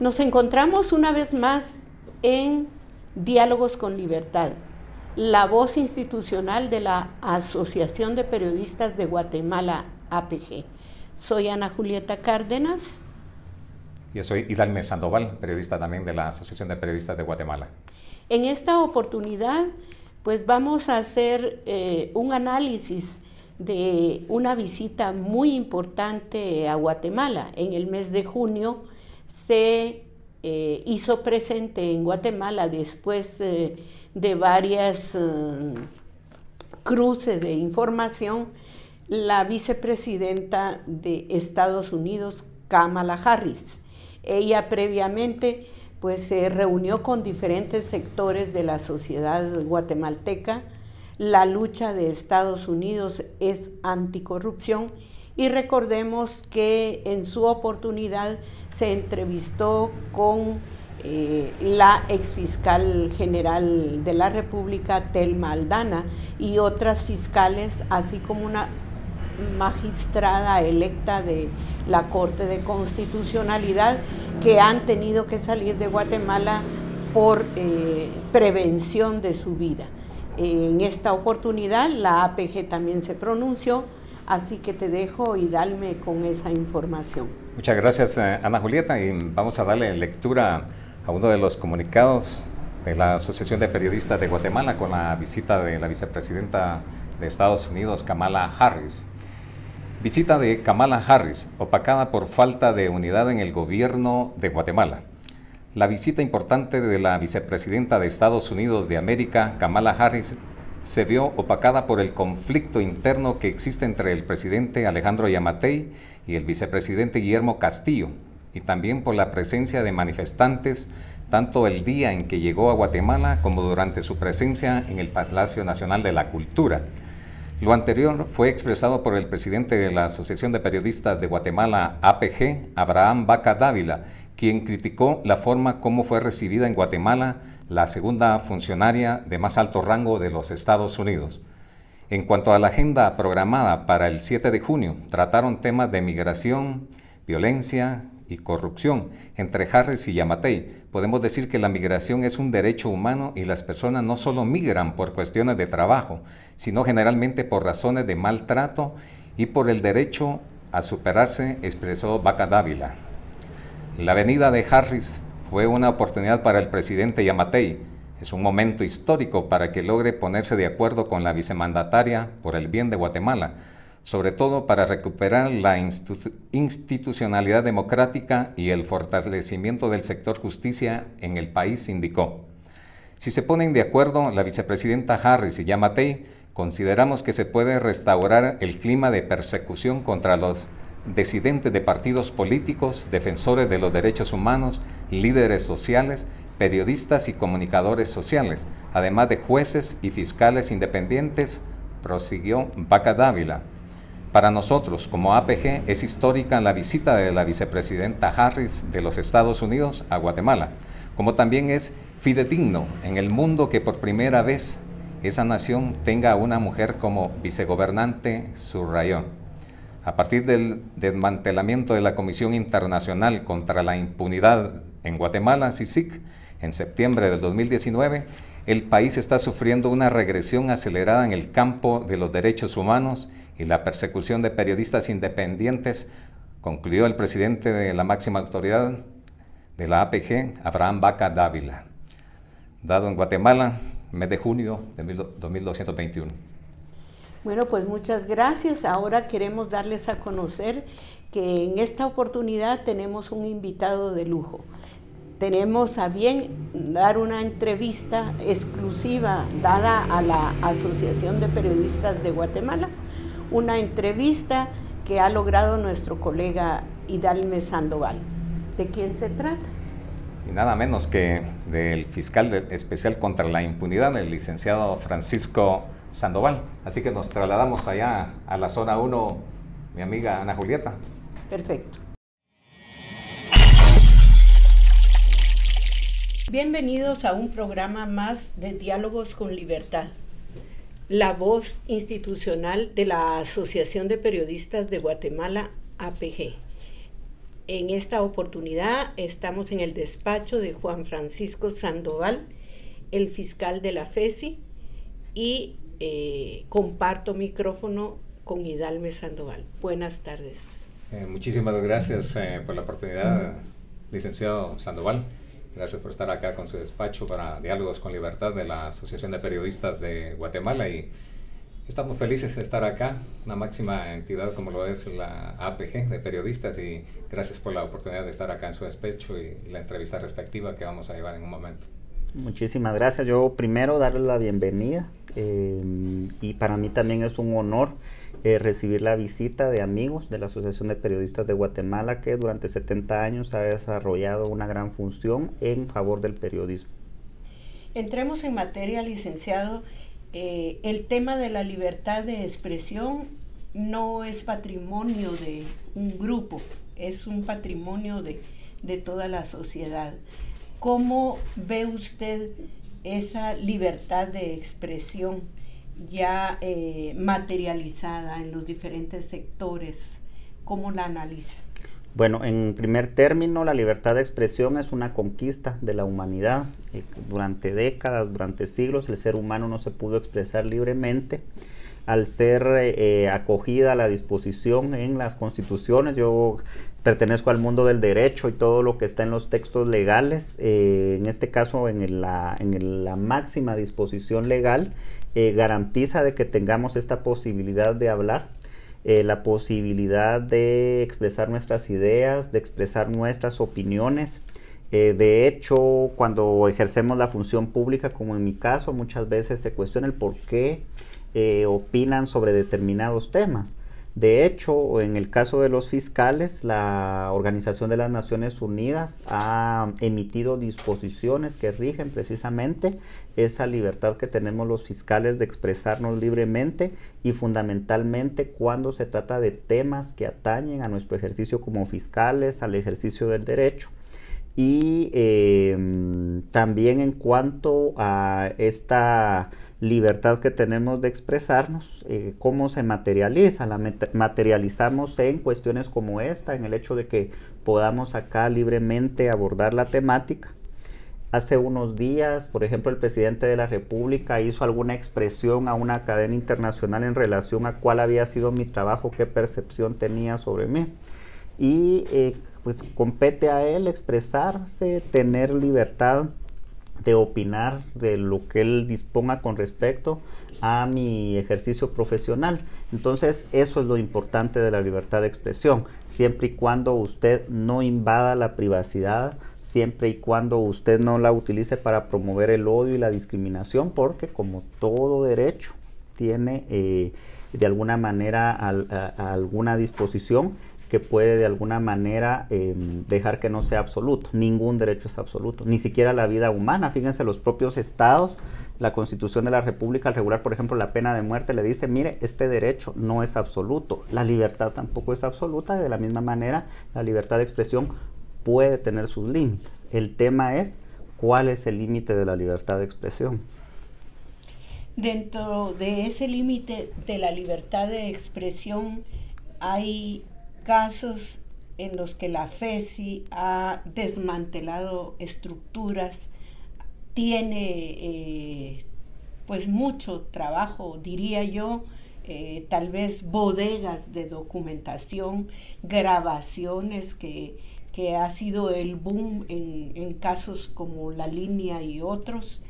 Nos encontramos una vez más en Diálogos con Libertad, la voz institucional de la Asociación de Periodistas de Guatemala, APG. Soy Ana Julieta Cárdenas. Yo soy Idalme Sandoval, periodista también de la Asociación de Periodistas de Guatemala. En esta oportunidad, pues vamos a hacer un análisis de una visita muy importante a Guatemala. En el mes de junio se hizo presente en Guatemala, después de varias cruces de información, la vicepresidenta de Estados Unidos, Kamala Harris. Ella previamente pues se reunió con diferentes sectores de la sociedad guatemalteca. La lucha de Estados Unidos es anticorrupción y recordemos que en su oportunidad se entrevistó con la exfiscal general de la República, Thelma Aldana, y otras fiscales, así como una magistrada electa de la Corte de Constitucionalidad, que han tenido que salir de Guatemala por prevención de su vida. En esta oportunidad la APG también se pronunció, así que te dejo y dame con esa información. Muchas gracias, Ana Julieta, y vamos a darle lectura a uno de los comunicados de la Asociación de Periodistas de Guatemala con la visita de la vicepresidenta de Estados Unidos, Kamala Harris. Visita de Kamala Harris, opacada por falta de unidad en el gobierno de Guatemala. La visita importante de la vicepresidenta de Estados Unidos de América, Kamala Harris, se vio opacada por el conflicto interno que existe entre el presidente Alejandro Yamatei y el vicepresidente Guillermo Castillo, y también por la presencia de manifestantes, tanto el día en que llegó a Guatemala como durante su presencia en el Palacio Nacional de la Cultura. Lo anterior fue expresado por el presidente de la Asociación de Periodistas de Guatemala, APG, Abraham Baca Dávila, quien criticó la forma como fue recibida en Guatemala la segunda funcionaria de más alto rango de los Estados Unidos. En cuanto a la agenda programada para el 7 de junio, trataron temas de migración, violencia y corrupción. Entre Harris y Yamatei, podemos decir que la migración es un derecho humano y las personas no solo migran por cuestiones de trabajo, sino generalmente por razones de maltrato y por el derecho a superarse, expresó Baca Dávila. La venida de Harris fue una oportunidad para el presidente Yamatei. Es un momento histórico para que logre ponerse de acuerdo con la vicemandataria por el bien de Guatemala, sobre todo para recuperar la institucionalidad democrática y el fortalecimiento del sector justicia en el país, indicó. Si se ponen de acuerdo la vicepresidenta Harris y Yamatei, consideramos que se puede restaurar el clima de persecución contra los disidentes de partidos políticos, defensores de los derechos humanos, líderes sociales, periodistas y comunicadores sociales, además de jueces y fiscales independientes, prosiguió Baca Dávila. Para nosotros, como APG, es histórica la visita de la vicepresidenta Harris de los Estados Unidos a Guatemala, como también es fidedigno en el mundo que por primera vez esa nación tenga a una mujer como vicegobernante, subrayó. A partir del desmantelamiento de la Comisión Internacional contra la Impunidad en Guatemala, CICIG, en septiembre del 2019, el país está sufriendo una regresión acelerada en el campo de los derechos humanos y la persecución de periodistas independientes, concluyó el presidente de la máxima autoridad de la APG, Abraham Baca Dávila. Dado en Guatemala, mes de junio de 2221. Bueno, pues muchas gracias. Ahora queremos darles a conocer que en esta oportunidad tenemos un invitado de lujo. Tenemos a bien dar una entrevista exclusiva dada a la Asociación de Periodistas de Guatemala, una entrevista que ha logrado nuestro colega Idalme Sandoval. ¿De quién se trata? Y nada menos que del fiscal especial contra la impunidad, el licenciado Francisco Sandoval. Así que nos trasladamos allá a la zona 1, mi amiga Ana Julieta. Perfecto. Bienvenidos a un programa más de Diálogos con Libertad, la voz institucional de la Asociación de Periodistas de Guatemala, APG. En esta oportunidad estamos en el despacho de Juan Francisco Sandoval, el fiscal de la FESI, y comparto micrófono con Idalme Sandoval. Buenas tardes. Muchísimas gracias por la oportunidad, licenciado Sandoval. Gracias por estar acá con su despacho para Diálogos con Libertad de la Asociación de Periodistas de Guatemala, y estamos felices de estar acá, una máxima entidad como lo es la APG de periodistas, y gracias por la oportunidad de estar acá en su despacho y la entrevista respectiva que vamos a llevar en un momento. Muchísimas gracias. Yo primero darles la bienvenida y para mí también es un honor recibir la visita de amigos de la Asociación de Periodistas de Guatemala, que durante 70 años ha desarrollado una gran función en favor del periodismo. Entremos en materia, licenciado. El tema de la libertad de expresión no es patrimonio de un grupo, es un patrimonio de toda la sociedad. ¿Cómo ve usted esa libertad de expresión ya materializada en los diferentes sectores? ¿Cómo la analiza? Bueno, en primer término, la libertad de expresión es una conquista de la humanidad. Durante décadas, durante siglos, el ser humano no se pudo expresar libremente. Al ser acogida a la disposición en las constituciones, yo pertenezco al mundo del derecho y todo lo que está en los textos legales, en este caso en la máxima disposición legal, garantiza de que tengamos esta posibilidad de hablar, la posibilidad de expresar nuestras ideas, de expresar nuestras opiniones. De hecho, cuando ejercemos la función pública, como en mi caso, muchas veces se cuestiona el por qué opinan sobre determinados temas. De hecho, en el caso de los fiscales, la Organización de las Naciones Unidas ha emitido disposiciones que rigen precisamente esa libertad que tenemos los fiscales de expresarnos libremente, y fundamentalmente cuando se trata de temas que atañen a nuestro ejercicio como fiscales, al ejercicio del derecho. Y también en cuanto a esta libertad que tenemos de expresarnos, ¿cómo se materializa? La materializamos en cuestiones como esta, en el hecho de que podamos acá libremente abordar la temática. Hace unos días, por ejemplo, el presidente de la República hizo alguna expresión a una cadena internacional en relación a cuál había sido mi trabajo, qué percepción tenía sobre mí. Y pues compete a él expresarse, tener libertad de opinar de lo que él disponga con respecto a mi ejercicio profesional. Entonces, eso es lo importante de la libertad de expresión, siempre y cuando usted no invada la privacidad, siempre y cuando usted no la utilice para promover el odio y la discriminación, porque como todo derecho tiene de alguna manera alguna disposición que puede de alguna manera dejar que no sea absoluto. Ningún derecho es absoluto, ni siquiera la vida humana. Fíjense, los propios estados, la Constitución de la República, al regular, por ejemplo, la pena de muerte, le dice, mire, este derecho no es absoluto. La libertad tampoco es absoluta, y de la misma manera, la libertad de expresión puede tener sus límites. El tema es, ¿cuál es el límite de la libertad de expresión? Dentro de ese límite de la libertad de expresión hay casos en los que la FESI ha desmantelado estructuras, tiene pues mucho trabajo, diría yo, tal vez bodegas de documentación, grabaciones que ha sido el boom en casos como La Línea y otros.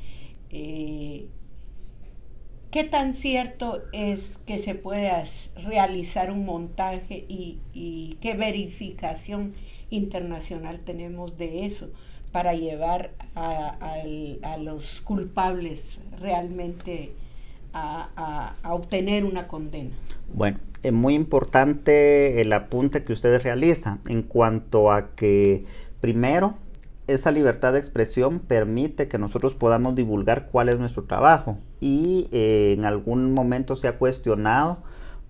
¿Qué tan cierto es que se pueda realizar un montaje y qué verificación internacional tenemos de eso para llevar a los culpables realmente a obtener una condena? Bueno, es muy importante el apunte que ustedes realizan en cuanto a que, primero, esa libertad de expresión permite que nosotros podamos divulgar cuál es nuestro trabajo, y en algún momento se ha cuestionado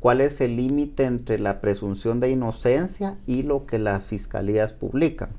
cuál es el límite entre la presunción de inocencia y lo que las fiscalías publican.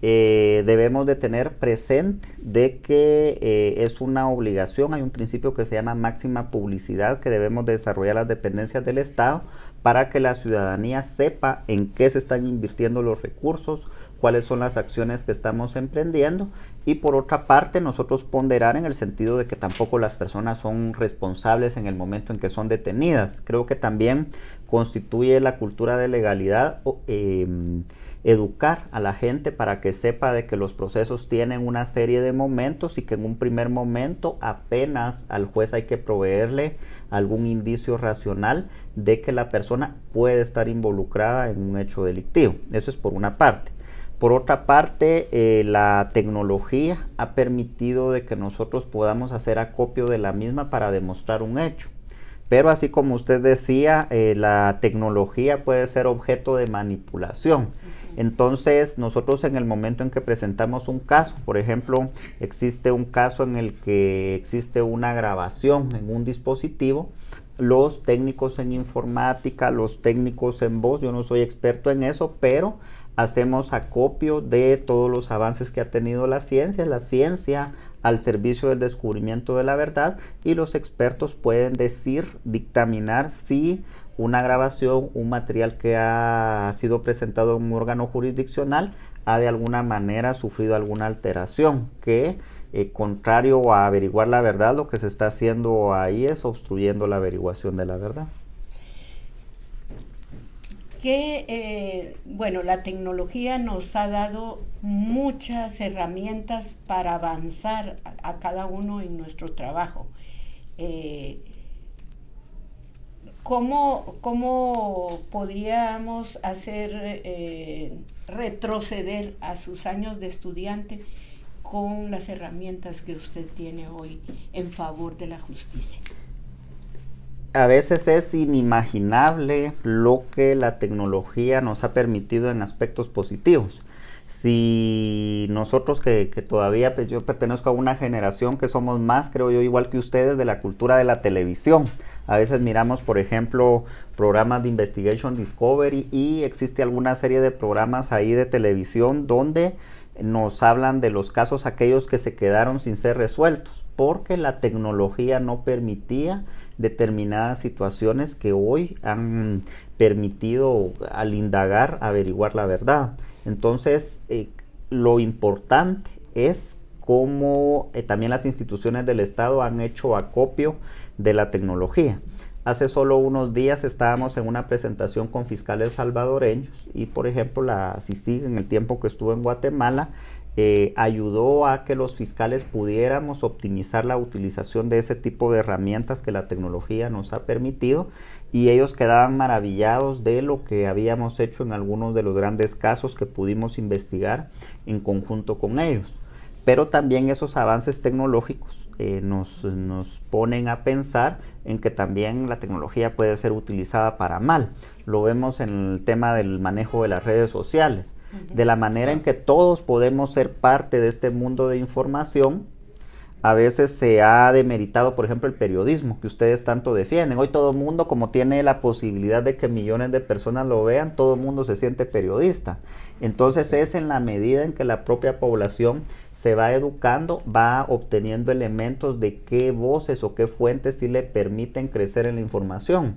debemos de tener presente de que es una obligación, hay un principio que se llama máxima publicidad que debemos de desarrollar las dependencias del Estado para que la ciudadanía sepa en qué se están invirtiendo los recursos, cuáles son las acciones que estamos emprendiendo, y por otra parte nosotros ponderar en el sentido de que tampoco las personas son responsables en el momento en que son detenidas. Creo que también constituye la cultura de legalidad educar a la gente para que sepa de que los procesos tienen una serie de momentos y que en un primer momento apenas al juez hay que proveerle algún indicio racional de que la persona puede estar involucrada en un hecho delictivo. Eso es por una parte. Por otra parte, la tecnología ha permitido de que nosotros podamos hacer acopio de la misma para demostrar un hecho. Pero así como usted decía, la tecnología puede ser objeto de manipulación. Entonces, nosotros en el momento en que presentamos un caso, por ejemplo, existe un caso en el que existe una grabación en un dispositivo, los técnicos en informática, los técnicos en voz, yo no soy experto en eso, pero hacemos acopio de todos los avances que ha tenido la ciencia al servicio del descubrimiento de la verdad, y los expertos pueden dictaminar si una grabación, un material que ha sido presentado en un órgano jurisdiccional ha de alguna manera sufrido alguna alteración que, contrario a averiguar la verdad, lo que se está haciendo ahí es obstruyendo la averiguación de la verdad. Bueno, la tecnología nos ha dado muchas herramientas para avanzar a cada uno en nuestro trabajo. ¿Cómo podríamos hacer retroceder a sus años de estudiante con las herramientas que usted tiene hoy en favor de la justicia? A veces es inimaginable lo que la tecnología nos ha permitido en aspectos positivos. Si nosotros que todavía, pues yo pertenezco a una generación que somos más, creo yo, igual que ustedes, de la cultura de la televisión. A veces miramos, por ejemplo, programas de Investigation Discovery, y existe alguna serie de programas ahí de televisión donde nos hablan de los casos aquellos que se quedaron sin ser resueltos, porque la tecnología no permitía determinadas situaciones que hoy han permitido al indagar averiguar la verdad. Entonces, lo importante es cómo también las instituciones del Estado han hecho acopio de la tecnología. Hace solo unos días estábamos en una presentación con fiscales salvadoreños y, por ejemplo, la CICIG, en el tiempo que estuvo en Guatemala, ayudó a que los fiscales pudiéramos optimizar la utilización de ese tipo de herramientas que la tecnología nos ha permitido, y ellos quedaban maravillados de lo que habíamos hecho en algunos de los grandes casos que pudimos investigar en conjunto con ellos. Pero también esos avances tecnológicos nos ponen a pensar en que también la tecnología puede ser utilizada para mal. Lo vemos en el tema del manejo de las redes sociales. De la manera en que todos podemos ser parte de este mundo de información, a veces se ha demeritado, por ejemplo, el periodismo, que ustedes tanto defienden. Hoy todo el mundo, como tiene la posibilidad de que millones de personas lo vean, todo el mundo se siente periodista. Entonces es en la medida en que la propia población se va educando, va obteniendo elementos de qué voces o qué fuentes sí le permiten crecer en la información.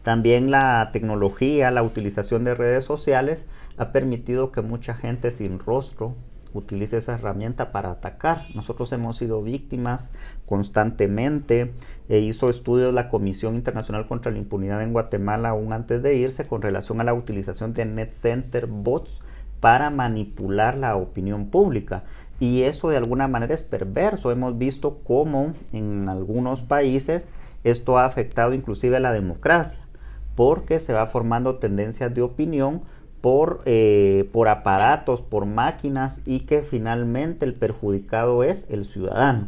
También la tecnología, la utilización de redes sociales ha permitido que mucha gente sin rostro utilice esa herramienta para atacar. Nosotros hemos sido víctimas constantemente. Hizo estudios la Comisión Internacional contra la Impunidad en Guatemala aún antes de irse con relación a la utilización de net center bots para manipular la opinión pública. Y eso de alguna manera es perverso. Hemos visto cómo en algunos países esto ha afectado inclusive a la democracia, porque se va formando tendencias de opinión por aparatos, por máquinas, y que finalmente el perjudicado es el ciudadano.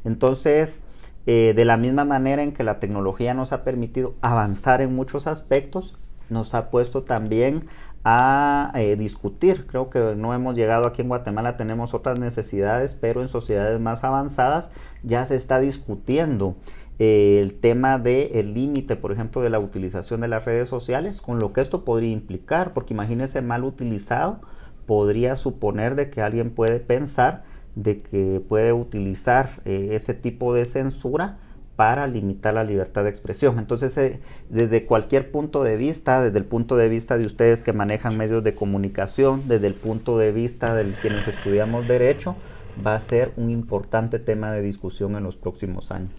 Entonces, de la misma manera en que la tecnología nos ha permitido avanzar en muchos aspectos, nos ha puesto también a discutir. Creo que no hemos llegado aquí en Guatemala, tenemos otras necesidades, pero en sociedades más avanzadas ya se está discutiendo el tema del límite, por ejemplo, de la utilización de las redes sociales, con lo que esto podría implicar, porque imagínense mal utilizado, podría suponer de que alguien puede pensar de que puede utilizar ese tipo de censura para limitar la libertad de expresión. Entonces, desde cualquier punto de vista, desde el punto de vista de ustedes que manejan medios de comunicación, desde el punto de vista de quienes estudiamos Derecho, va a ser un importante tema de discusión en los próximos años.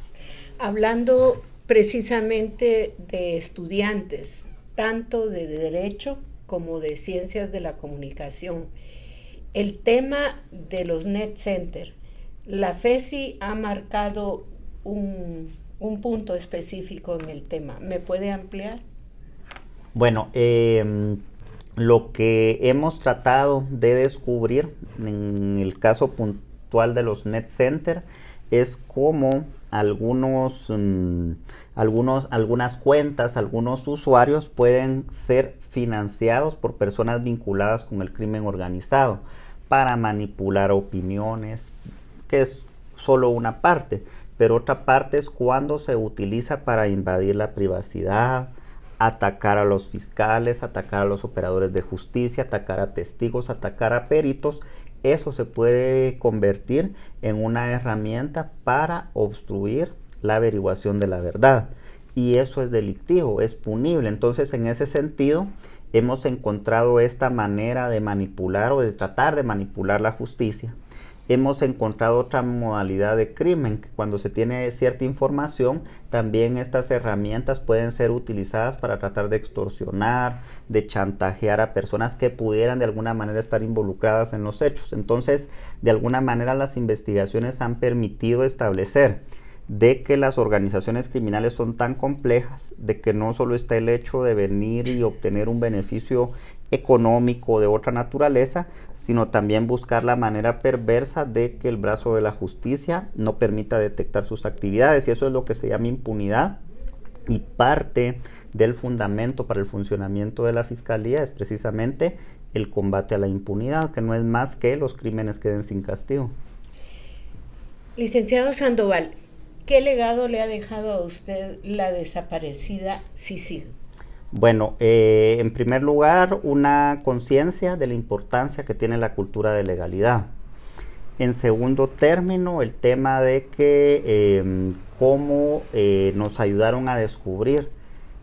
Hablando precisamente de estudiantes, tanto de Derecho como de Ciencias de la Comunicación, el tema de los net centers, la FESI ha marcado un punto específico en el tema. ¿Me puede ampliar? Bueno, lo que hemos tratado de descubrir en el caso puntual de los net centers es cómo algunas cuentas, algunos usuarios pueden ser financiados por personas vinculadas con el crimen organizado para manipular opiniones, que es solo una parte, pero otra parte es cuando se utiliza para invadir la privacidad, atacar a los fiscales, atacar a los operadores de justicia, atacar a testigos, atacar a peritos. Eso se puede convertir en una herramienta para obstruir la averiguación de la verdad, y eso es delictivo, es punible. Entonces, en ese sentido, hemos encontrado esta manera de manipular o de tratar de manipular la justicia. Hemos encontrado otra modalidad de crimen, que cuando se tiene cierta información, también estas herramientas pueden ser utilizadas para tratar de extorsionar, de chantajear a personas que pudieran de alguna manera estar involucradas en los hechos. Entonces, de alguna manera las investigaciones han permitido establecer de que las organizaciones criminales son tan complejas, de que no solo está el hecho de venir y obtener un beneficio económico de otra naturaleza, sino también buscar la manera perversa de que el brazo de la justicia no permita detectar sus actividades, y eso es lo que se llama impunidad. Y parte del fundamento para el funcionamiento de la Fiscalía es precisamente el combate a la impunidad, que no es más que los crímenes queden sin castigo. Licenciado Sandoval, ¿qué legado le ha dejado a usted la desaparecida CICIG? Bueno, en primer lugar, una conciencia de la importancia que tiene la cultura de legalidad. En segundo término, el tema de que cómo nos ayudaron a descubrir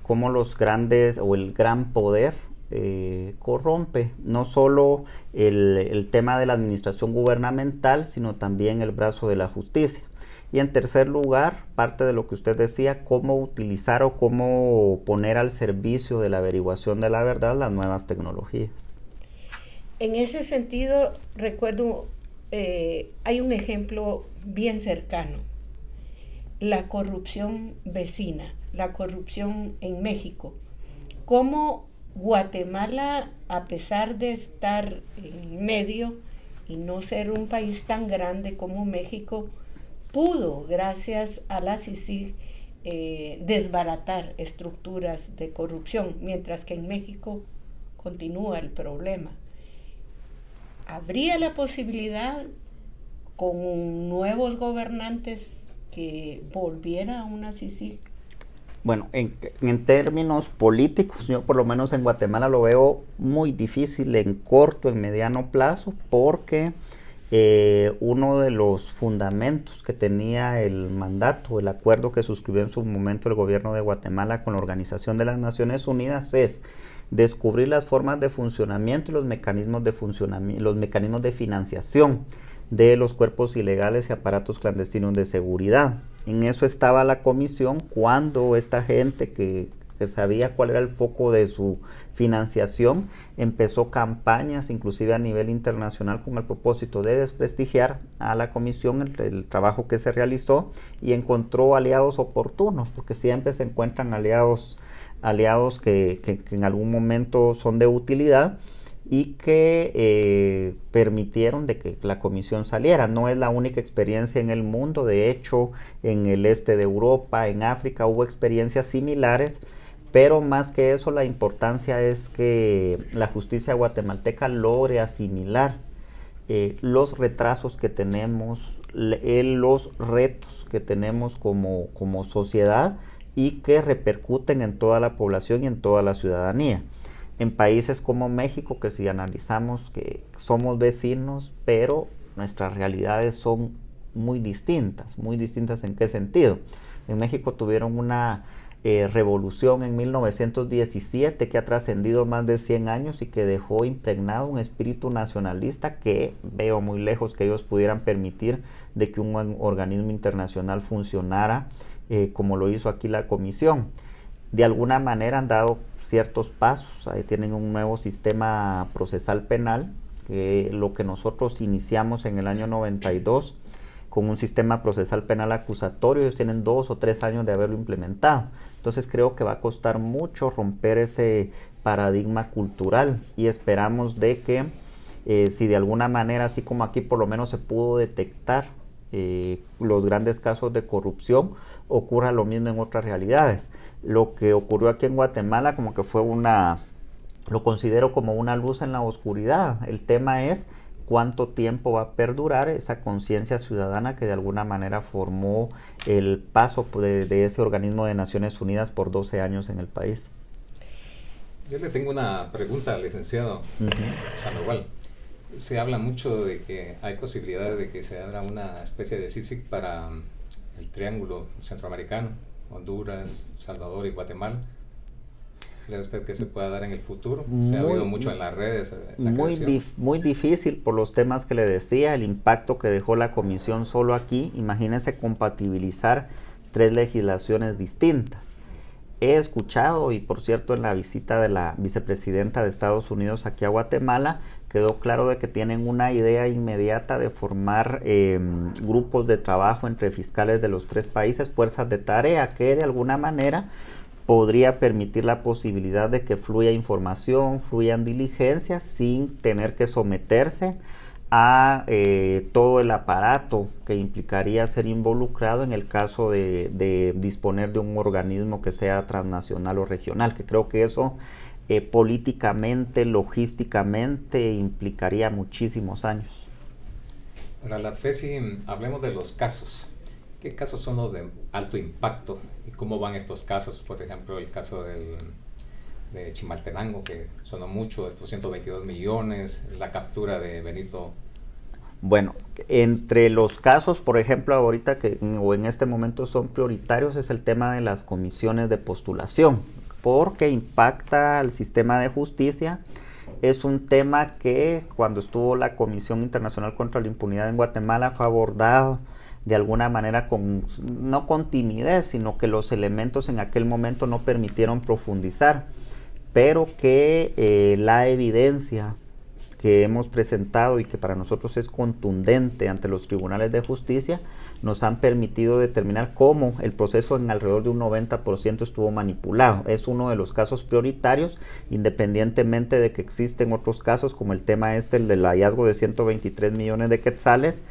cómo los grandes o el gran poder corrompe no solo el tema de la administración gubernamental, sino también el brazo de la justicia. Y en tercer lugar, parte de lo que usted decía, cómo utilizar o cómo poner al servicio de la averiguación de la verdad las nuevas tecnologías. En ese sentido, recuerdo, hay un ejemplo bien cercano, la corrupción vecina, la corrupción en México. Cómo Guatemala, a pesar de estar en medio y no ser un país tan grande como México, pudo, gracias a la CICIG, desbaratar estructuras de corrupción, mientras que en México continúa el problema. ¿Habría la posibilidad con nuevos gobernantes que volviera a una CICIG? Bueno, en términos políticos, yo por lo menos en Guatemala lo veo muy difícil en corto, en mediano plazo, porque uno de los fundamentos que tenía el mandato, el acuerdo que suscribió en su momento el gobierno de Guatemala con la Organización de las Naciones Unidas, es descubrir las formas de funcionamiento y los mecanismos de financiación de los cuerpos ilegales y aparatos clandestinos de seguridad. En eso estaba la comisión cuando esta gente que sabía cuál era el foco de su financiación empezó campañas inclusive a nivel internacional con el propósito de desprestigiar a la comisión, el trabajo que se realizó, y encontró aliados oportunos, porque siempre se encuentran aliados que en algún momento son de utilidad y que permitieron de que la comisión saliera. No es la única experiencia en el mundo, de hecho en el este de Europa, en África hubo experiencias similares, pero más que eso la importancia es que la justicia guatemalteca logre asimilar los retrasos que tenemos, los retos que tenemos como sociedad y que repercuten en toda la población y en toda la ciudadanía. en países como México, que si analizamos que somos vecinos, pero nuestras realidades son muy distintas. ¿Muy distintas en qué sentido? En México tuvieron una revolución en 1917 que ha trascendido más de 100 años y que dejó impregnado un espíritu nacionalista que veo muy lejos que ellos pudieran permitir de que un organismo internacional funcionara como lo hizo aquí la Comisión. De alguna manera han dado ciertos pasos, ahí tienen un nuevo sistema procesal penal, que lo que nosotros iniciamos en el año 92 con un sistema procesal penal acusatorio, ellos tienen 2 o 3 años de haberlo implementado. Entonces creo que va a costar mucho romper ese paradigma cultural y esperamos de que si de alguna manera, así como aquí por lo menos se pudo detectar los grandes casos de corrupción, ocurra lo mismo en otras realidades. Lo que ocurrió aquí en Guatemala como que fue lo considero como una luz en la oscuridad. El tema es cuánto tiempo va a perdurar esa conciencia ciudadana que de alguna manera formó el paso de ese organismo de Naciones Unidas por 12 años en el país. Yo le tengo una pregunta al licenciado Sandoval. Se habla mucho de que hay posibilidades de que se abra una especie de CICIG para el triángulo centroamericano, Honduras, Salvador y Guatemala. ¿Cree usted que se pueda dar en el futuro? Se ha oído mucho en las redes. Muy difícil por los temas que le decía, el impacto que dejó la Comisión solo aquí. Imagínense compatibilizar 3 legislaciones distintas. He escuchado, y por cierto en la visita de la vicepresidenta de Estados Unidos aquí a Guatemala, quedó claro de que tienen una idea inmediata de formar grupos de trabajo entre fiscales de los 3 países, fuerzas de tarea, que de alguna manera podría permitir la posibilidad de que fluya información, fluyan diligencias sin tener que someterse a todo el aparato que implicaría ser involucrado en el caso de disponer de un organismo que sea transnacional o regional, que creo que eso políticamente, logísticamente implicaría muchísimos años. Para la FESI, hablemos de los casos. ¿Qué casos son los de alto impacto y cómo van estos casos? Por ejemplo, el caso de Chimaltenango, que sonó mucho, estos 122 millones, la captura de Benito. Bueno, entre los casos, por ejemplo, ahorita o en este momento son prioritarios, es el tema de las comisiones de postulación, porque impacta al sistema de justicia. Es un tema que cuando estuvo la Comisión Internacional contra la Impunidad en Guatemala fue abordado de alguna manera no con timidez, sino que los elementos en aquel momento no permitieron profundizar, pero que la evidencia que hemos presentado y que para nosotros es contundente ante los tribunales de justicia nos han permitido determinar cómo el proceso en alrededor de un 90% estuvo manipulado. Es uno de los casos prioritarios, independientemente de que existen otros casos como el tema el del hallazgo de 123 millones de quetzales,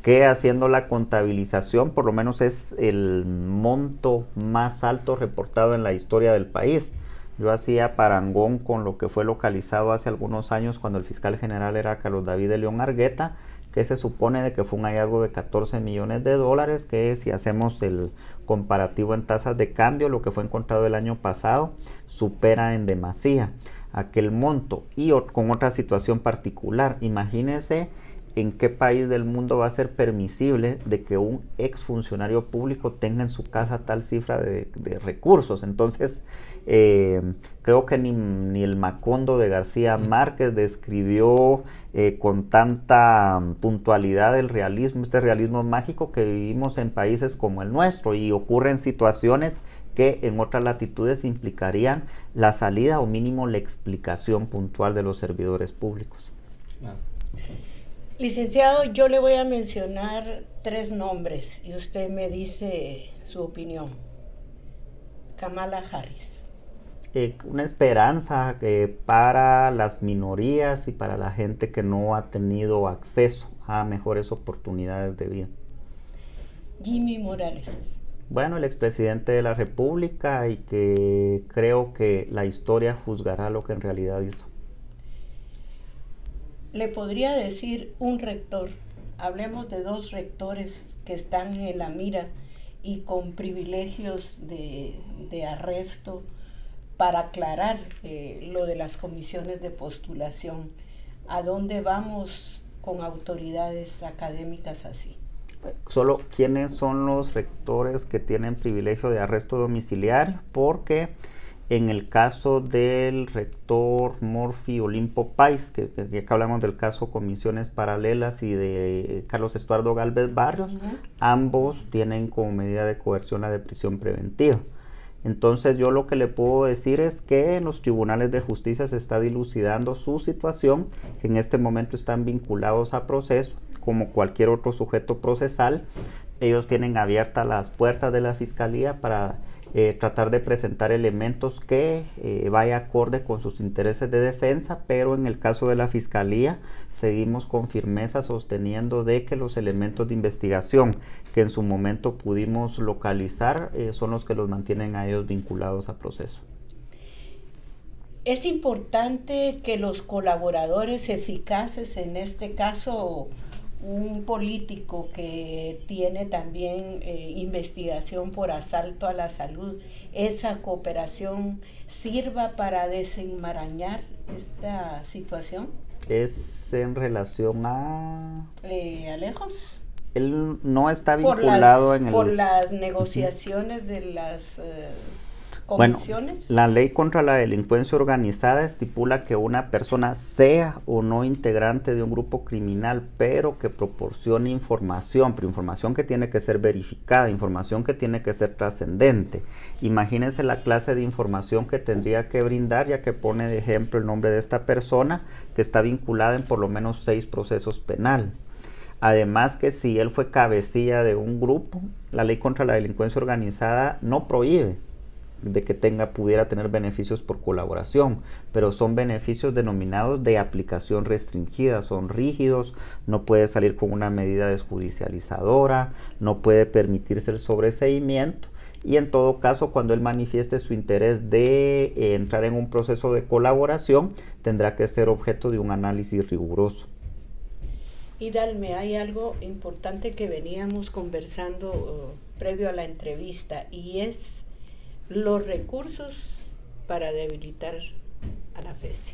que haciendo la contabilización por lo menos es el monto más alto reportado en la historia del país. Yo hacía parangón con lo que fue localizado hace algunos años cuando el fiscal general era Carlos David de León Argueta, que se supone de que fue un hallazgo de 14 millones de dólares, que si hacemos el comparativo en tasas de cambio, lo que fue encontrado el año pasado supera en demasía aquel monto. Y con otra situación particular, imagínense en qué país del mundo va a ser permisible de que un exfuncionario público tenga en su casa tal cifra de recursos. Entonces, creo que ni el Macondo de García Márquez describió con tanta puntualidad el realismo, este realismo mágico que vivimos en países como el nuestro, y ocurren situaciones que en otras latitudes implicarían la salida o mínimo la explicación puntual de los servidores públicos. Licenciado, yo le voy a mencionar 3 nombres y usted me dice su opinión. Kamala Harris. Una esperanza para las minorías y para la gente que no ha tenido acceso a mejores oportunidades de vida. Jimmy Morales. Bueno, el expresidente de la República, y que creo que la historia juzgará lo que en realidad hizo. Le podría decir un rector. Hablemos de 2 rectores que están en la mira y con privilegios de arresto para aclarar lo de las comisiones de postulación. ¿A dónde vamos con autoridades académicas así? Solo quiénes son los rectores que tienen privilegio de arresto domiciliario, porque en el caso del rector Murphy Olimpo Pais, que acá hablamos del caso Comisiones Paralelas y de Carlos Estuardo Galvez Barrios, ambos tienen como medida de coerción la de prisión preventiva. Entonces yo lo que le puedo decir es que en los tribunales de justicia se está dilucidando su situación, que en este momento están vinculados a proceso, como cualquier otro sujeto procesal. Ellos tienen abiertas las puertas de la Fiscalía para tratar de presentar elementos que vaya acorde con sus intereses de defensa, pero en el caso de la Fiscalía seguimos con firmeza sosteniendo de que los elementos de investigación que en su momento pudimos localizar son los que los mantienen a ellos vinculados a proceso. Es importante que los colaboradores eficaces, en este caso un político que tiene también investigación por asalto a la salud, esa cooperación sirva para desenmarañar esta situación. Es en relación a... Alejos. Él no está vinculado por las negociaciones de las comisiones. Bueno, la ley contra la delincuencia organizada estipula que una persona sea o no integrante de un grupo criminal, pero que proporcione información, pero información que tiene que ser verificada, información que tiene que ser trascendente. Imagínense la clase de información que tendría que brindar, ya que pone de ejemplo el nombre de esta persona que está vinculada en por lo menos 6 procesos penales. Además que si él fue cabecilla de un grupo, la ley contra la delincuencia organizada no prohíbe de que pudiera tener beneficios por colaboración, pero son beneficios denominados de aplicación restringida, son rígidos, no puede salir con una medida desjudicializadora, no puede permitirse el sobreseimiento, y en todo caso cuando él manifieste su interés de entrar en un proceso de colaboración, tendrá que ser objeto de un análisis riguroso. Y Dalme, hay algo importante que veníamos conversando previo a la entrevista, y es los recursos para debilitar a la FESI.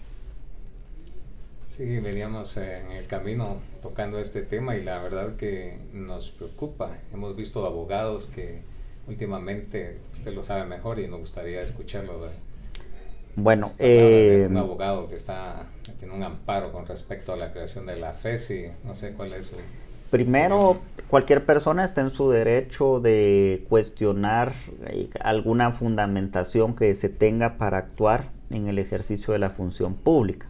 Sí, veníamos en el camino tocando este tema y la verdad que nos preocupa. Hemos visto abogados que últimamente, usted lo sabe mejor y nos gustaría escucharlo. Bueno, un abogado que tiene un amparo con respecto a la creación de la FESI, no sé cuál es su... Primero, cualquier persona está en su derecho de cuestionar alguna fundamentación que se tenga para actuar en el ejercicio de la función pública.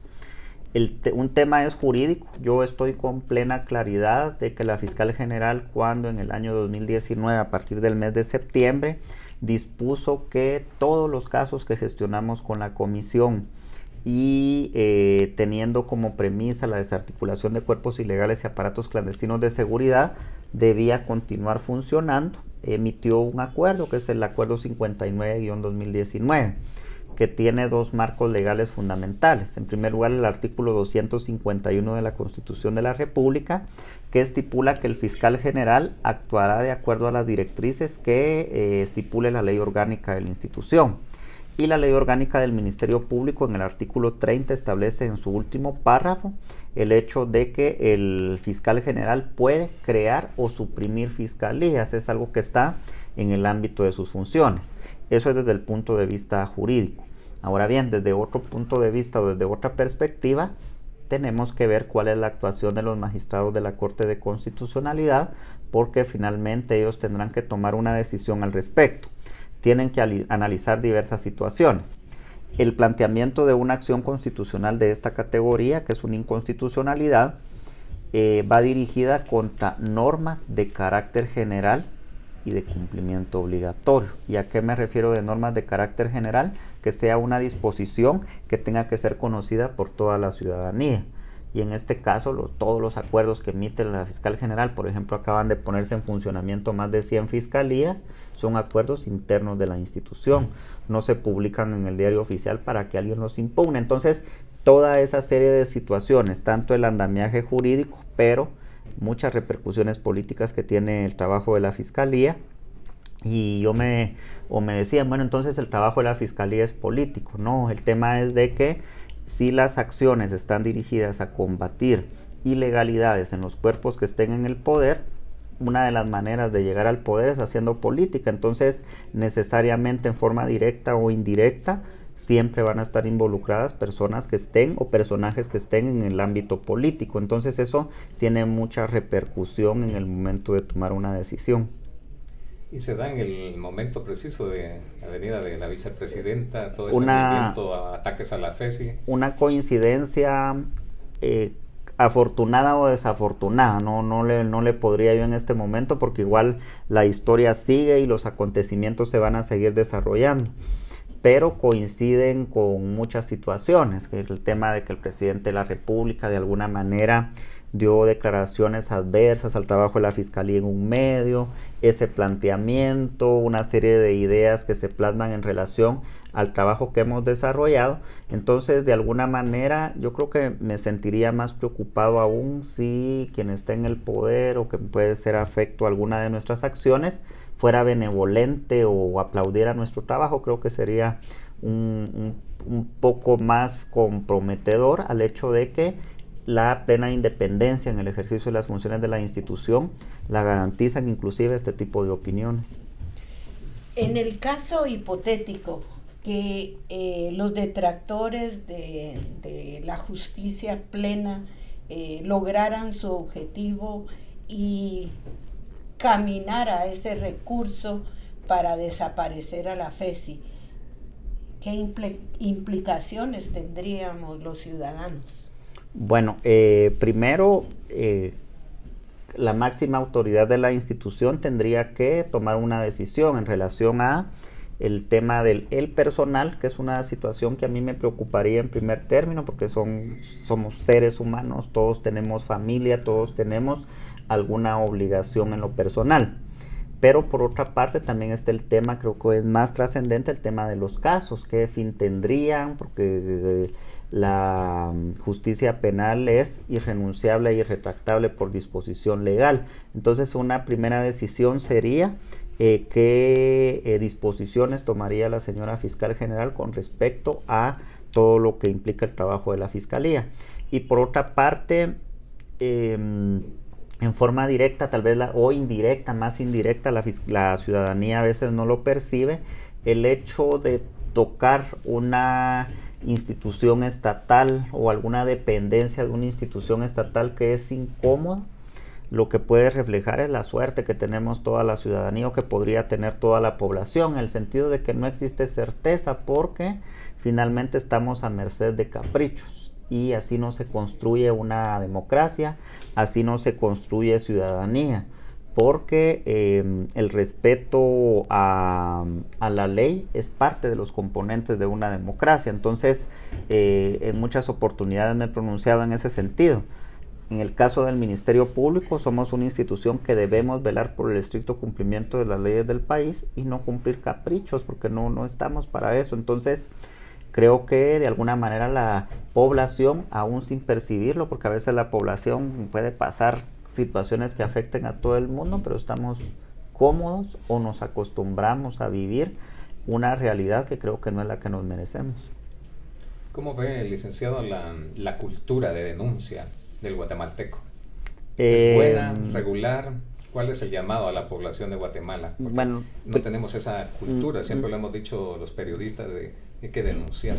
Un tema es jurídico. Yo estoy con plena claridad de que la fiscal general, cuando en el año 2019, a partir del mes de septiembre, dispuso que todos los casos que gestionamos con la comisión y teniendo como premisa la desarticulación de cuerpos ilegales y aparatos clandestinos de seguridad, debía continuar funcionando. Emitió un acuerdo, que es el acuerdo 59-2019, que tiene 2 marcos legales fundamentales. En primer lugar, el artículo 251 de la Constitución de la República, que estipula que el fiscal general actuará de acuerdo a las directrices que estipule la ley orgánica de la institución. Y la ley orgánica del Ministerio Público, en el artículo 30, establece en su último párrafo el hecho de que el fiscal general puede crear o suprimir fiscalías. Es algo que está en el ámbito de sus funciones. Eso es desde el punto de vista jurídico. Ahora bien, desde otro punto de vista o desde otra perspectiva, tenemos que ver cuál es la actuación de los magistrados de la Corte de Constitucionalidad, porque finalmente ellos tendrán que tomar una decisión al respecto. Tienen que analizar diversas situaciones. El planteamiento de una acción constitucional de esta categoría, que es una inconstitucionalidad, va dirigida contra normas de carácter general y de cumplimiento obligatorio. ¿Y a qué me refiero de normas de carácter general? Que sea una disposición que tenga que ser conocida por toda la ciudadanía. Y en este caso, todos los acuerdos que emite la fiscal general, por ejemplo, acaban de ponerse en funcionamiento más de 100 fiscalías, son acuerdos internos de la institución. No se publican en el diario oficial para que alguien los impugne. Entonces, toda esa serie de situaciones, tanto el andamiaje jurídico, pero muchas repercusiones políticas que tiene el trabajo de la fiscalía, Y me decían, bueno, entonces el trabajo de la fiscalía es político. No, el tema es de que si las acciones están dirigidas a combatir ilegalidades en los cuerpos que estén en el poder, una de las maneras de llegar al poder es haciendo política. Entonces, necesariamente en forma directa o indirecta, siempre van a estar involucradas personas que estén o personajes que estén en el ámbito político. Entonces, eso tiene mucha repercusión en el momento de tomar una decisión. Y se da en el momento preciso de la venida de la vicepresidenta, todo este movimiento a ataques a la FESI. Una coincidencia afortunada o desafortunada, no le podría yo en este momento, porque igual la historia sigue y los acontecimientos se van a seguir desarrollando, pero coinciden con muchas situaciones, que es el tema de que el presidente de la República de alguna manera dio declaraciones adversas al trabajo de la Fiscalía en un medio, ese planteamiento, una serie de ideas que se plasman en relación al trabajo que hemos desarrollado. Entonces, de alguna manera, yo creo que me sentiría más preocupado aún si quien está en el poder o que puede ser afecto a alguna de nuestras acciones fuera benevolente o aplaudiera nuestro trabajo. Creo que sería un poco más comprometedor al hecho de que la plena independencia en el ejercicio de las funciones de la institución la garantizan inclusive este tipo de opiniones. En el caso hipotético que los detractores de la justicia plena lograran su objetivo y caminara ese recurso para desaparecer a la FESI, ¿qué implicaciones tendríamos los ciudadanos? Bueno, primero, la máxima autoridad de la institución tendría que tomar una decisión en relación a el tema del personal, que es una situación que a mí me preocuparía en primer término, porque somos seres humanos, todos tenemos familia, todos tenemos alguna obligación en lo personal. Pero por otra parte también está el tema, creo que es más trascendente, el tema de los casos, qué fin tendrían, porque la justicia penal es irrenunciable e irretractable por disposición legal. Entonces una primera decisión sería qué disposiciones tomaría la señora fiscal general con respecto a todo lo que implica el trabajo de la fiscalía. Y por otra parte, en forma directa, tal vez o indirecta, más indirecta, la ciudadanía a veces no lo percibe, el hecho de tocar una institución estatal o alguna dependencia de una institución estatal que es incómoda, lo que puede reflejar es la suerte que tenemos toda la ciudadanía o que podría tener toda la población, en el sentido de que no existe certeza porque finalmente estamos a merced de caprichos. Y así no se construye una democracia, así no se construye ciudadanía, porque el respeto a la ley es parte de los componentes de una democracia. Entonces, en muchas oportunidades me he pronunciado en ese sentido. En el caso del Ministerio Público, somos una institución que debemos velar por el estricto cumplimiento de las leyes del país y no cumplir caprichos, porque no estamos para eso. Entonces, creo que de alguna manera la población, aún sin percibirlo, porque a veces la población puede pasar situaciones que afecten a todo el mundo, pero estamos cómodos o nos acostumbramos a vivir una realidad que creo que no es la que nos merecemos. ¿Cómo ve, licenciado, la cultura de denuncia del guatemalteco? ¿Es buena, regular? ¿Cuál es el llamado a la población de Guatemala? Porque no tenemos esa cultura, siempre lo hemos dicho los periodistas, de hay que denunciar.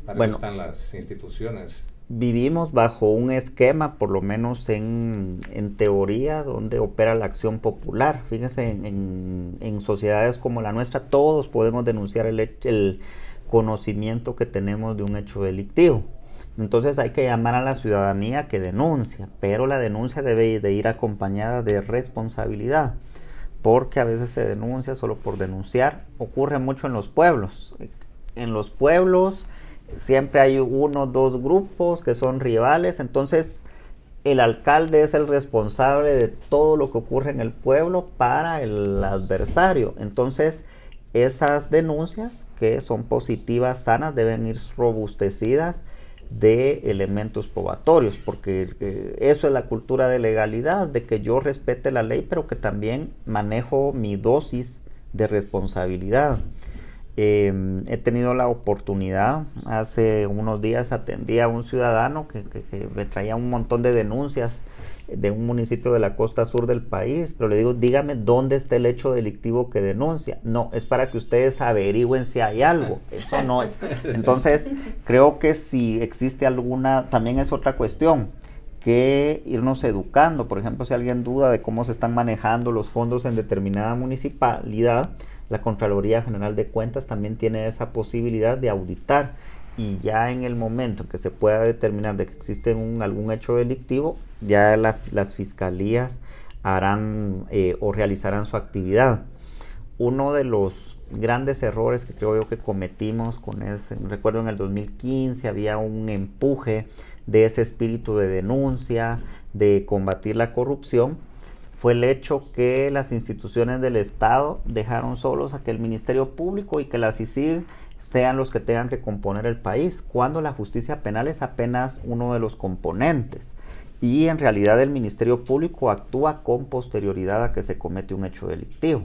Para eso están las instituciones. Vivimos bajo un esquema, por lo menos en teoría, donde opera la acción popular. Fíjense, en sociedades como la nuestra, todos podemos denunciar el conocimiento que tenemos de un hecho delictivo. Entonces hay que llamar a la ciudadanía que denuncia, pero la denuncia debe de ir acompañada de responsabilidad, porque a veces se denuncia solo por denunciar. Ocurre mucho en los pueblos. En los pueblos siempre hay 1 o 2 grupos que son rivales, entonces el alcalde es el responsable de todo lo que ocurre en el pueblo para el adversario. Entonces esas denuncias, que son positivas, sanas, deben ir robustecidas de elementos probatorios, porque eso es la cultura de legalidad, de que yo respete la ley, pero que también manejo mi dosis de responsabilidad. He tenido la oportunidad, hace unos días atendí a un ciudadano que me traía un montón de denuncias de un municipio de la costa sur del país, pero le digo, dígame dónde está el hecho delictivo que denuncia. No, es para que ustedes averigüen si hay algo, eso no es. Entonces, creo que si existe alguna, también es otra cuestión, que irnos educando. Por ejemplo, si alguien duda de cómo se están manejando los fondos en determinada municipalidad, la Contraloría General de Cuentas también tiene esa posibilidad de auditar, y ya en el momento en que se pueda determinar de que existe algún hecho delictivo, ya las fiscalías harán o realizarán su actividad. Uno de los grandes errores que creo yo que cometimos con ese, recuerdo en el 2015 había un empuje de ese espíritu de denuncia, de combatir la corrupción, fue el hecho que las instituciones del Estado dejaron solos a que el Ministerio Público y que la CICIG sean los que tengan que componer el país, cuando la justicia penal es apenas uno de los componentes. Y en realidad el Ministerio Público actúa con posterioridad a que se comete un hecho delictivo.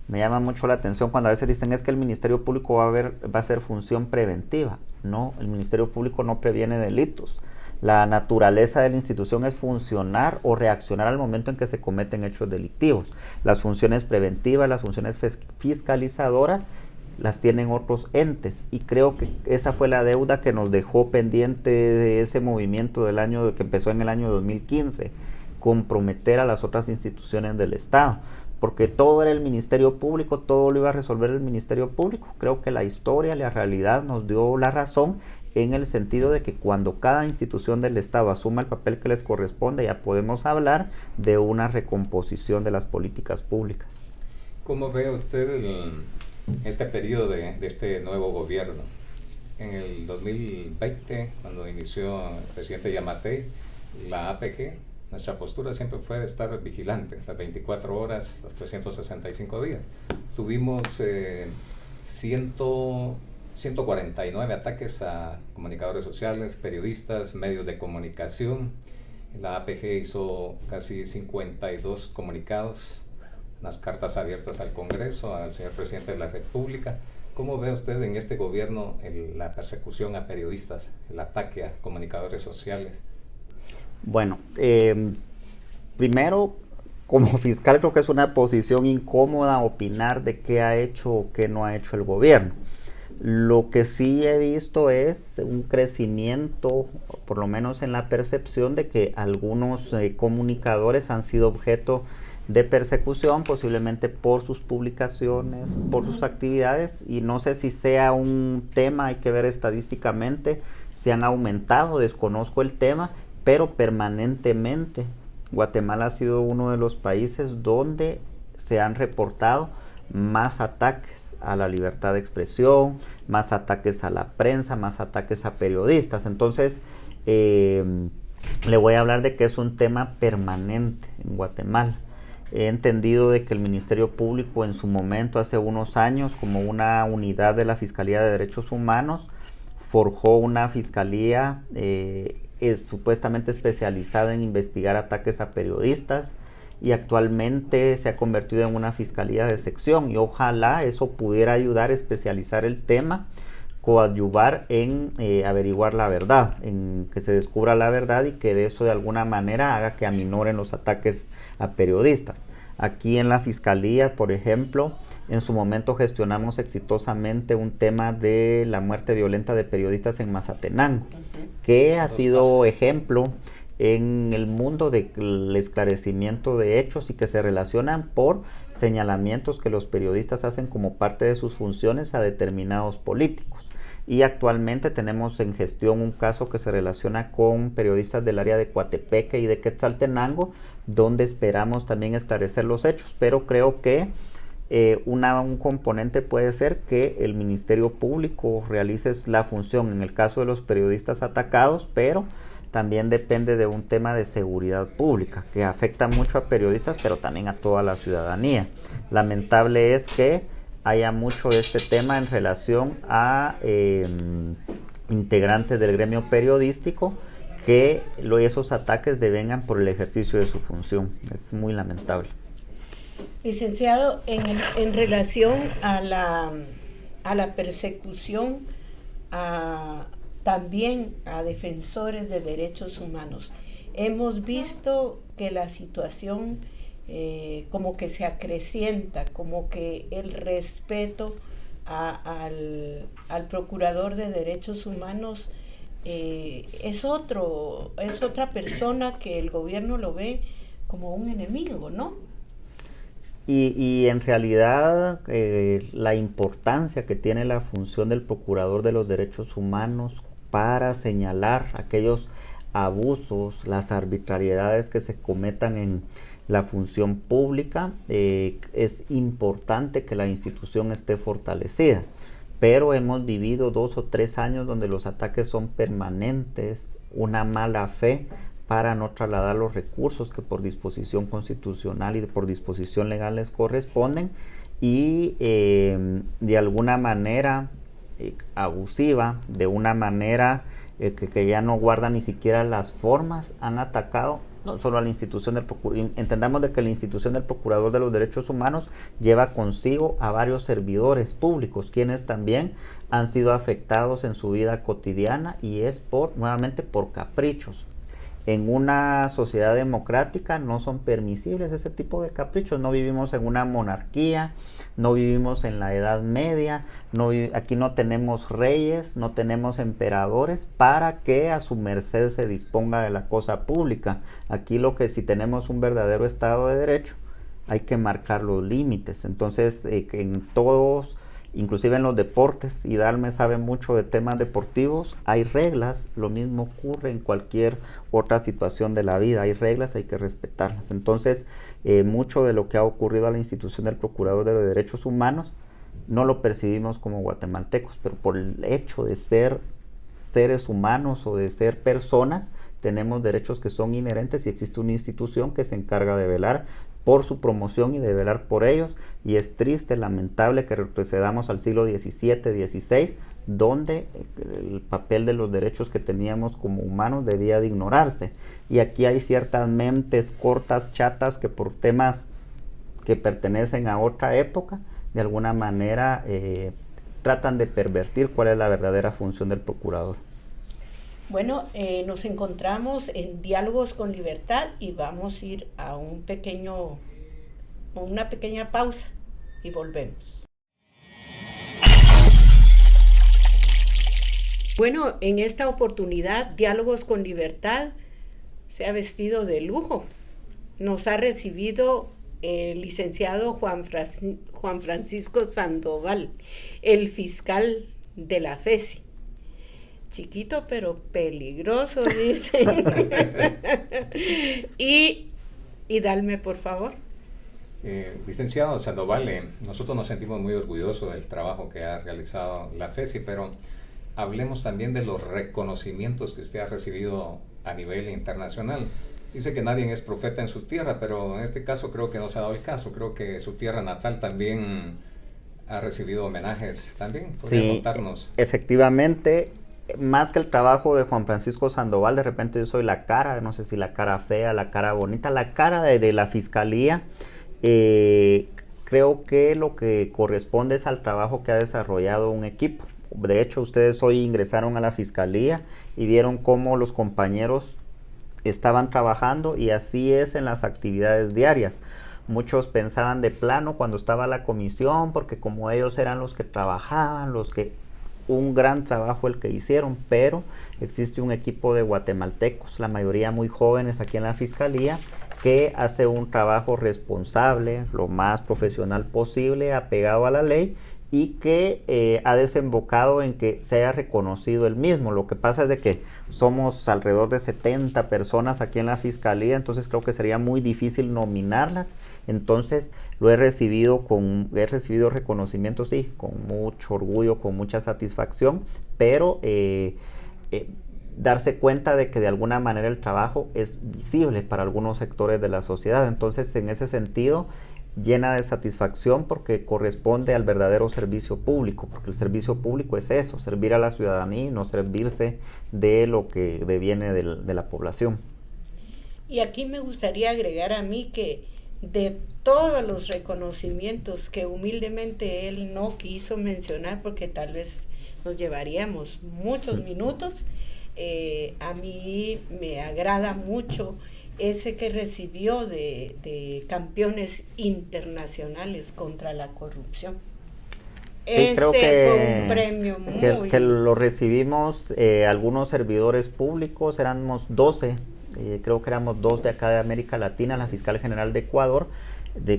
Me llama mucho la atención cuando a veces dicen es que el Ministerio Público va a ser función preventiva. No, el Ministerio Público no previene delitos. La naturaleza de la institución es funcionar o reaccionar al momento en que se cometen hechos delictivos. Las funciones preventivas, las funciones fiscalizadoras las tienen otros entes, y creo que esa fue la deuda que nos dejó pendiente de ese movimiento del año que empezó en el año 2015, comprometer a las otras instituciones del Estado, porque todo era el Ministerio Público, todo lo iba a resolver el Ministerio Público. Creo que la historia, la realidad nos dio la razón, en el sentido de que cuando cada institución del Estado asuma el papel que les corresponde, ya podemos hablar de una recomposición de las políticas públicas. ¿Cómo ve usted este periodo de este nuevo gobierno? En el 2020, cuando inició el presidente Yamatei, la APG, nuestra postura siempre fue de estar vigilantes las 24 horas, los 365 días. Tuvimos 149 ataques a comunicadores sociales, periodistas, medios de comunicación. La APG hizo casi 52 comunicados, unas cartas abiertas al Congreso, al señor presidente de la República. ¿Cómo ve usted en este gobierno la persecución a periodistas, el ataque a comunicadores sociales? Bueno, primero, como fiscal creo que es una posición incómoda opinar de qué ha hecho o qué no ha hecho el gobierno. Lo que sí he visto es un crecimiento, por lo menos en la percepción de que algunos comunicadores han sido objeto de persecución, posiblemente por sus publicaciones, por sus actividades, y no sé si sea un tema, hay que ver estadísticamente si han aumentado, desconozco el tema, pero permanentemente Guatemala ha sido uno de los países donde se han reportado más ataques a la libertad de expresión, más ataques a la prensa, más ataques a periodistas. Entonces, le voy a hablar de que es un tema permanente en Guatemala. He entendido de que el Ministerio Público en su momento, hace unos años, como una unidad de la Fiscalía de Derechos Humanos, forjó una fiscalía supuestamente especializada en investigar ataques a periodistas, y actualmente se ha convertido en una fiscalía de sección, y ojalá eso pudiera ayudar a especializar el tema, coadyuvar en averiguar la verdad, en que se descubra la verdad, y que de eso de alguna manera haga que aminoren los ataques a periodistas. Aquí en la fiscalía, por ejemplo, en su momento gestionamos exitosamente un tema de la muerte violenta de periodistas en Mazatenango, que ha sido ejemplo en el mundo del esclarecimiento de hechos, y que se relacionan por señalamientos que los periodistas hacen como parte de sus funciones a determinados políticos. Y actualmente tenemos en gestión un caso que se relaciona con periodistas del área de Coatepeque y de Quetzaltenango, donde esperamos también esclarecer los hechos, pero creo que un componente puede ser que el Ministerio Público realice la función en el caso de los periodistas atacados, pero también depende de un tema de seguridad pública que afecta mucho a periodistas, pero también a toda la ciudadanía. Lamentable es que haya mucho de este tema en relación a integrantes del gremio periodístico, que esos ataques devengan por el ejercicio de su función. Es muy lamentable. Licenciado, en relación a la persecución también a defensores de derechos humanos, hemos visto que la situación como que se acrecienta, como que el respeto al procurador de derechos humanos es otra persona que el gobierno lo ve como un enemigo, ¿no? Y en realidad la importancia que tiene la función del procurador de los derechos humanos para señalar aquellos abusos, las arbitrariedades que se cometan en la función pública, es importante que la institución esté fortalecida. Pero hemos vivido 2 o 3 años donde los ataques son permanentes, una mala fe para no trasladar los recursos que por disposición constitucional y por disposición legal les corresponden, y de alguna manera abusiva, de una manera que ya no guarda ni siquiera las formas, han atacado no solo a la institución del procurador. Entendamos de que la institución del procurador de los derechos humanos lleva consigo a varios servidores públicos, quienes también han sido afectados en su vida cotidiana, y es nuevamente por caprichos. En una sociedad democrática no son permisibles ese tipo de caprichos. No vivimos en una monarquía, no vivimos en la Edad Media, aquí no tenemos reyes, no tenemos emperadores para que a su merced se disponga de la cosa pública. Aquí si tenemos un verdadero Estado de Derecho, hay que marcar los límites. Entonces, en todos, inclusive en los deportes, y Dalme sabe mucho de temas deportivos, hay reglas. Lo mismo ocurre en cualquier otra situación de la vida, hay reglas, hay que respetarlas. Entonces, mucho de lo que ha ocurrido a la institución del Procurador de los Derechos Humanos no lo percibimos como guatemaltecos, pero por el hecho de ser seres humanos o de ser personas, tenemos derechos que son inherentes, y existe una institución que se encarga de velar por su promoción y de velar por ellos. Y es triste, lamentable que retrocedamos al siglo XVII, XVI, donde el papel de los derechos que teníamos como humanos debía de ignorarse. Y aquí hay ciertas mentes cortas, chatas, que por temas que pertenecen a otra época, de alguna manera tratan de pervertir cuál es la verdadera función del procurador. Bueno, nos encontramos en Diálogos con Libertad y vamos a ir a una pequeña pausa y volvemos. Bueno, en esta oportunidad, Diálogos con Libertad se ha vestido de lujo. Nos ha recibido el licenciado Juan Francisco Sandoval, el fiscal de la FESI. Chiquito pero peligroso, dice. y Dalme, por favor. Licenciado Sandoval, nosotros nos sentimos muy orgullosos del trabajo que ha realizado la FESI, pero hablemos también de los reconocimientos que usted ha recibido a nivel internacional. Dice que nadie es profeta en su tierra, pero en este caso creo que no se ha dado el caso. Creo que su tierra natal también ha recibido homenajes también. ¿Podría contarnos? Efectivamente. Más que el trabajo de Juan Francisco Sandoval, de repente yo soy la cara, no sé si la cara fea, la cara bonita, la cara de la fiscalía. Creo que lo que corresponde es al trabajo que ha desarrollado un equipo. De hecho, ustedes hoy ingresaron a la fiscalía y vieron cómo los compañeros estaban trabajando, y así es en las actividades diarias. Muchos pensaban de plano cuando estaba la comisión, porque como ellos eran los que trabajaban, un gran trabajo el que hicieron, pero existe un equipo de guatemaltecos, la mayoría muy jóvenes aquí en la fiscalía, que hace un trabajo responsable, lo más profesional posible, apegado a la ley, y que ha desembocado en que se haya reconocido el mismo. Lo que pasa es de que somos alrededor de 70 personas aquí en la fiscalía, entonces creo que sería muy difícil nominarlas. Entonces he recibido reconocimientos, sí, con mucho orgullo, con mucha satisfacción, pero darse cuenta de que de alguna manera el trabajo es visible para algunos sectores de la sociedad. Entonces, en ese sentido, llena de satisfacción, porque corresponde al verdadero servicio público, porque el servicio público es eso, servir a la ciudadanía y no servirse de lo que deviene de la población. Y aquí me gustaría agregar a mí que de todos los reconocimientos que humildemente él no quiso mencionar porque tal vez nos llevaríamos muchos minutos, a mí me agrada mucho ese que recibió de campeones internacionales contra la corrupción. Sí, ese creo fue un premio que lo recibimos algunos servidores públicos, éramos 12, creo que éramos 2 de acá de América Latina, la fiscal general de Ecuador,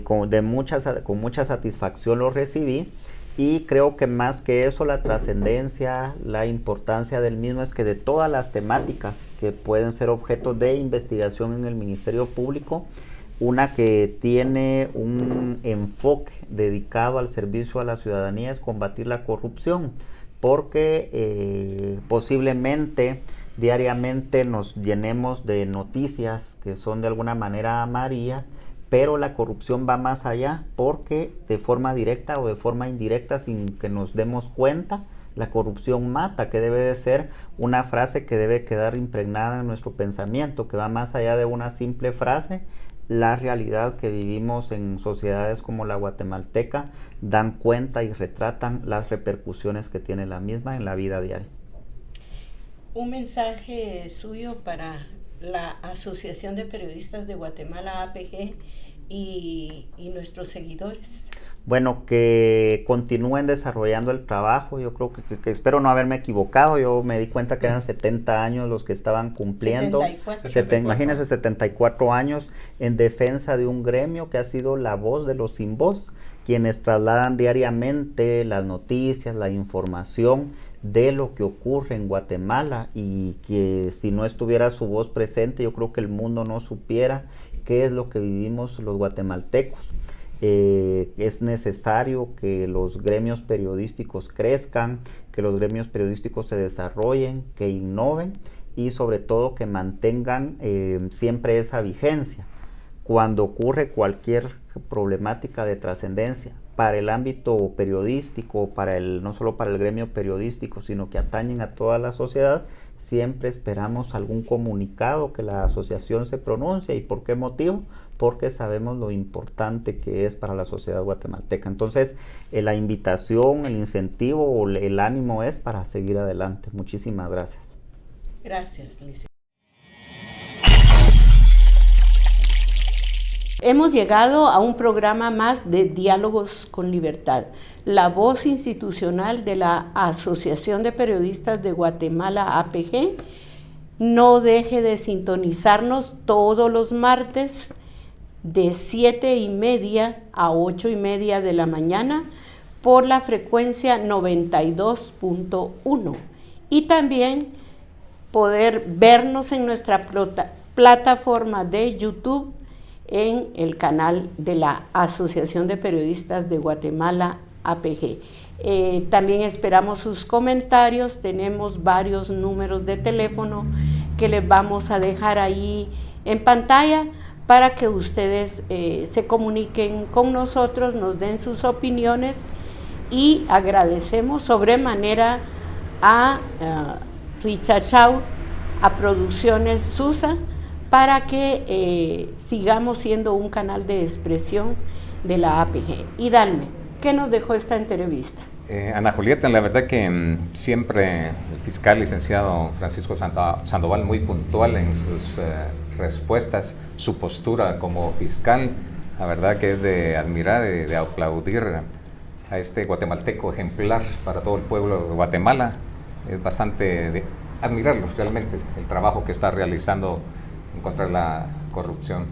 con mucha satisfacción lo recibí. Y creo que más que eso, la trascendencia, la importancia del mismo es que de todas las temáticas que pueden ser objeto de investigación en el Ministerio Público, una que tiene un enfoque dedicado al servicio a la ciudadanía es combatir la corrupción, porque posiblemente diariamente nos llenemos de noticias que son de alguna manera amarillas, pero la corrupción va más allá, porque de forma directa o de forma indirecta, sin que nos demos cuenta, la corrupción mata, que debe de ser una frase que debe quedar impregnada en nuestro pensamiento, que va más allá de una simple frase. La realidad que vivimos en sociedades como la guatemalteca dan cuenta y retratan las repercusiones que tiene la misma en la vida diaria. Un mensaje suyo para la Asociación de Periodistas de Guatemala, APG, y nuestros seguidores. Bueno, que continúen desarrollando el trabajo. Yo creo que espero no haberme equivocado. Yo me di cuenta que eran 70 años los que estaban cumpliendo. 74. Imagínense, 74 años en defensa de un gremio que ha sido la voz de los sin voz, quienes trasladan diariamente las noticias, la información de lo que ocurre en Guatemala, y que si no estuviera su voz presente, yo creo que el mundo no supiera qué es lo que vivimos los guatemaltecos. Es necesario que los gremios periodísticos crezcan, que los gremios periodísticos se desarrollen, que innoven y sobre todo que mantengan siempre esa vigencia. Cuando ocurre cualquier problemática de trascendencia para el ámbito periodístico, no solo para el gremio periodístico, sino que atañen a toda la sociedad, siempre esperamos algún comunicado que la asociación se pronuncie. ¿Y por qué motivo? Porque sabemos lo importante que es para la sociedad guatemalteca. Entonces, la invitación, el incentivo o el ánimo es para seguir adelante. Muchísimas gracias. Gracias, Licenciada. Hemos llegado a un programa más de Diálogos con Libertad, la voz institucional de la Asociación de Periodistas de Guatemala, APG. No deje de sintonizarnos todos los martes de 7:30 a 8:30 de la mañana por la frecuencia 92.1, y también poder vernos en nuestra plataforma de YouTube en el canal de la Asociación de Periodistas de Guatemala, APG. También esperamos sus comentarios. Tenemos varios números de teléfono que les vamos a dejar ahí en pantalla para que ustedes se comuniquen con nosotros, nos den sus opiniones, y agradecemos sobremanera a Richard Shaw, a Producciones Susa, para que sigamos siendo un canal de expresión de la APG. Y Dalme, ¿qué nos dejó esta entrevista? Ana Julieta, la verdad que siempre el fiscal licenciado Francisco Sandoval muy puntual en sus respuestas, su postura como fiscal, la verdad que es de admirar y de aplaudir a este guatemalteco ejemplar para todo el pueblo de Guatemala. Es bastante de admirarlo realmente, el trabajo que está realizando en contra de la corrupción.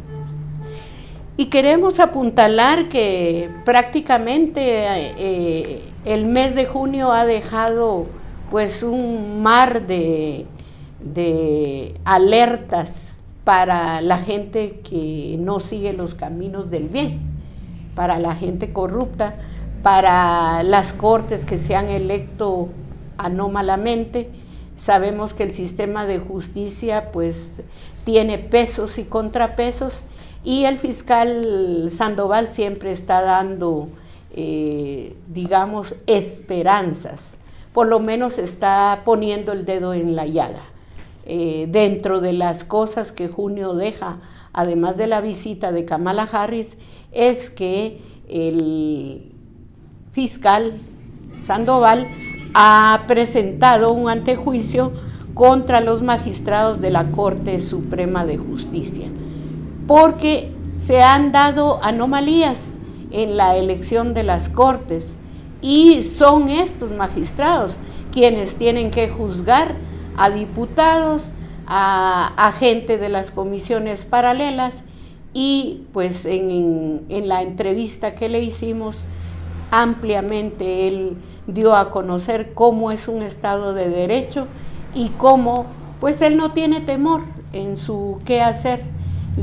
Y queremos apuntalar que prácticamente el mes de junio ha dejado pues un mar de alertas para la gente que no sigue los caminos del bien, para la gente corrupta, para las cortes que se han electo anómalamente. Sabemos que el sistema de justicia pues tiene pesos y contrapesos, y el fiscal Sandoval siempre está dando, digamos, esperanzas. Por lo menos está poniendo el dedo en la llaga. dentro de las cosas que junio deja, además de la visita de Kamala Harris, es que el fiscal Sandoval ha presentado un antejuicio contra los magistrados de la Corte Suprema de Justicia, porque se han dado anomalías en la elección de las cortes y son estos magistrados quienes tienen que juzgar a diputados, a gente de las comisiones paralelas, y pues en la entrevista que le hicimos ampliamente él dio a conocer cómo es un Estado de Derecho y cómo pues él no tiene temor en su qué hacer,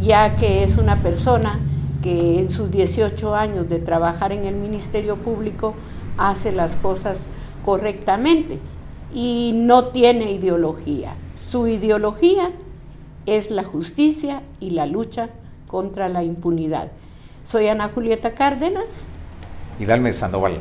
ya que es una persona que en sus 18 años de trabajar en el Ministerio Público hace las cosas correctamente y no tiene ideología. Su ideología es la justicia y la lucha contra la impunidad. Soy Ana Julieta Cárdenas. Y Dalmes Sandoval.